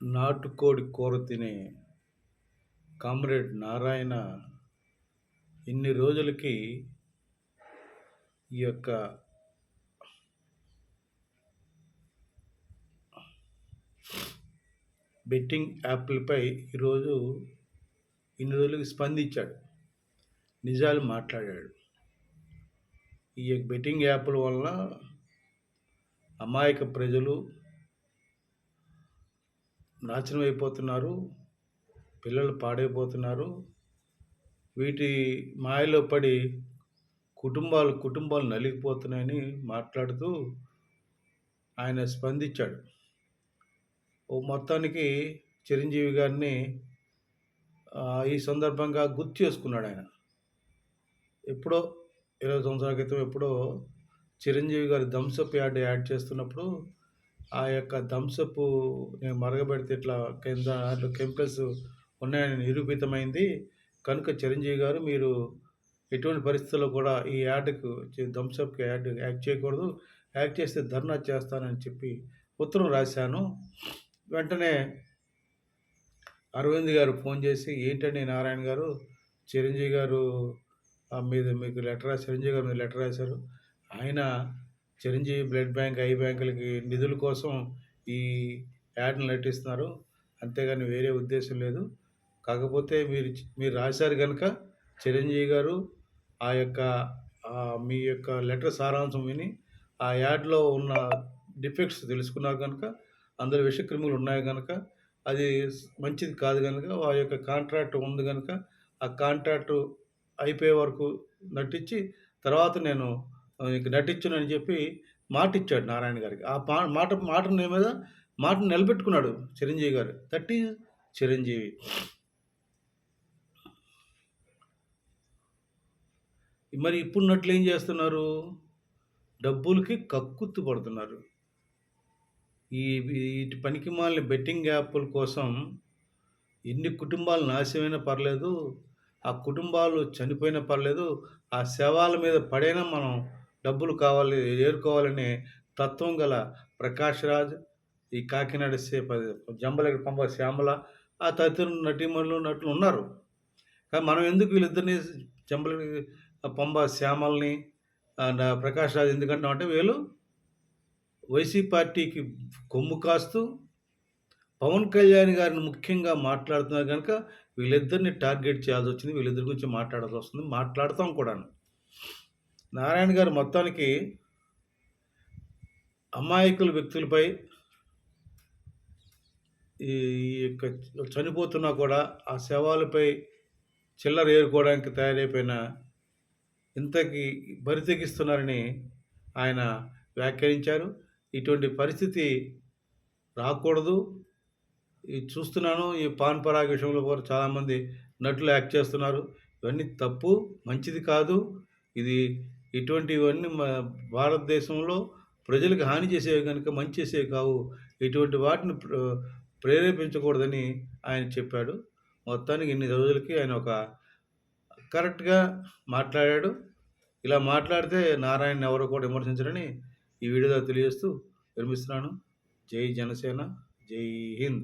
నాటుకోడి కూర తినే కామ్రేడ్ నారాయణ ఇన్ని రోజులకి ఈ యొక్క బెట్టింగ్ యాప్లపై ఈరోజు ఇన్ని రోజులకి స్పందించాడు. నిజాలు మాట్లాడాడు. ఈ బెట్టింగ్ యాప్ల వల్ల అమాయక ప్రజలు నాశనం అయిపోతున్నారు, పిల్లలు పాడైపోతున్నారు. వీటి మాయలో పడి కుటుంబాలు నలిగిపోతున్నాయని మాట్లాడుతూ ఆయన స్పందించాడు. మొత్తానికి చిరంజీవి గారిని ఈ సందర్భంగా గుర్తు చేసుకున్నాడు ఆయన. ఎప్పుడో 20 సంవత్సరాల క్రితం ఎప్పుడో చిరంజీవి గారు థమ్సప్ యాడ్ చేస్తున్నప్పుడు ఆ యొక్క థమ్సప్ నేను మరగబెడితే ఇట్లా కింద దాంట్లో కెమికల్స్ ఉన్నాయని నిరూపితమైంది. కనుక చిరంజీవి గారు మీరు ఎటువంటి పరిస్థితుల్లో కూడా ఈ థమ్సప్కి యాక్ట్ చేయకూడదు. యాక్ట్ చేస్తే ధర్నా చేస్తానని చెప్పి ఉత్తరం రాశాను. వెంటనే అరవింద్ గారు ఫోన్ చేసి, ఏంటండి నారాయణ గారు, చిరంజీవి గారు మీకు చిరంజీవి గారు మీరు లెటర్ రాశారు. ఆయన చిరంజీవి బ్లడ్ బ్యాంక్, ఐ బ్యాంకులకి నిధుల కోసం ఈ యాడ్ని నటిస్తున్నారు, అంతేగాని వేరే ఉద్దేశం లేదు. కాకపోతే మీరు రాశారు కనుక చిరంజీవి గారు మీ యొక్క లెటర్ సారాంశం విని ఆ యాడ్లో ఉన్న డిఫెక్ట్స్ తెలుసుకున్నారు కనుక, అందులో విషక్రిములు ఉన్నాయి కనుక, అది మంచిది కాదు కనుక, ఆ యొక్క కాంట్రాక్ట్ ఉంది కనుక ఆ కాంట్రాక్టు అయిపోయే వరకు నటించి తర్వాత నేను ఇంక నటించనని చెప్పి మాటిచ్చాడు నారాయణ గారికి. ఆ మాటను నిలబెట్టుకున్నాడు చిరంజీవి గారు. That is Chiranjeevi. మరి ఇప్పుడు నటులు ఏం చేస్తున్నారు? డబ్బులకి కక్కుర్తి పడుతున్నారు. వీటి పనికిమాలిన బెట్టింగ్ యాప్ల కోసం ఎన్ని కుటుంబాలు నాశనమైనా పర్లేదు, ఆ కుటుంబాలు చనిపోయినా పర్లేదు, ఆ శవాల మీద పడైనా మనం డబ్బులు ఏరుకోవాలనే తత్వం గల ప్రకాష్ రాజ్, ఈ కాకినాడ జంబలగడ్డ పంప శ్యామల, ఆ తదితర నటులు ఉన్నారు. కానీ మనం ఎందుకు వీళ్ళిద్దరిని జంబలగడ్డ పంప శ్యామల్ని ప్రకాష్ రాజ్ ఎందుకంటామంటే, వీళ్ళు వైసీపీ పార్టీకి కొమ్ము కాస్తూ పవన్ కళ్యాణ్ గారిని ముఖ్యంగా మాట్లాడుతున్నారు కనుక వీళ్ళిద్దరిని టార్గెట్ చేయాల్సి వచ్చింది. వీళ్ళిద్దరి గురించి మాట్లాడాల్సి వస్తుంది, మాట్లాడతాం కూడాను. నారాయణ గారు మొత్తానికి అమాయకుల వ్యక్తులపై ఈ యొక్క చనిపోతున్నా కూడా ఆ శవాలపై చిల్లర ఏరుకోవడానికి తయారైపోయిన ఇంతకి బరితెగిస్తున్నారని ఆయన వ్యాఖ్యానించారు. ఇటువంటి పరిస్థితి రాకూడదు. చూస్తున్నాను, ఈ పాన్ పరాగ్ విషయంలో కూడా చాలామంది నటులు యాక్ట్ చేస్తున్నారు. ఇవన్నీ తప్పు, మంచిది కాదు. ఇటువంటివన్నీ భారతదేశంలో ప్రజలకు హాని చేసేవి కనుక మంచి చేసేవి కావు. ఇటువంటి వాటిని ప్రేరేపించకూడదని ఆయన చెప్పాడు. మొత్తానికి ఇన్ని రోజులకి ఆయన ఒక కరెక్ట్గా మాట్లాడాడు. ఇలా మాట్లాడితే నారాయణ ఎవరో కూడా విమర్శించరని ఈ వీడియోలో తెలియజేస్తూ విరమిస్తున్నాను. జై జనసేన, జై హింద్.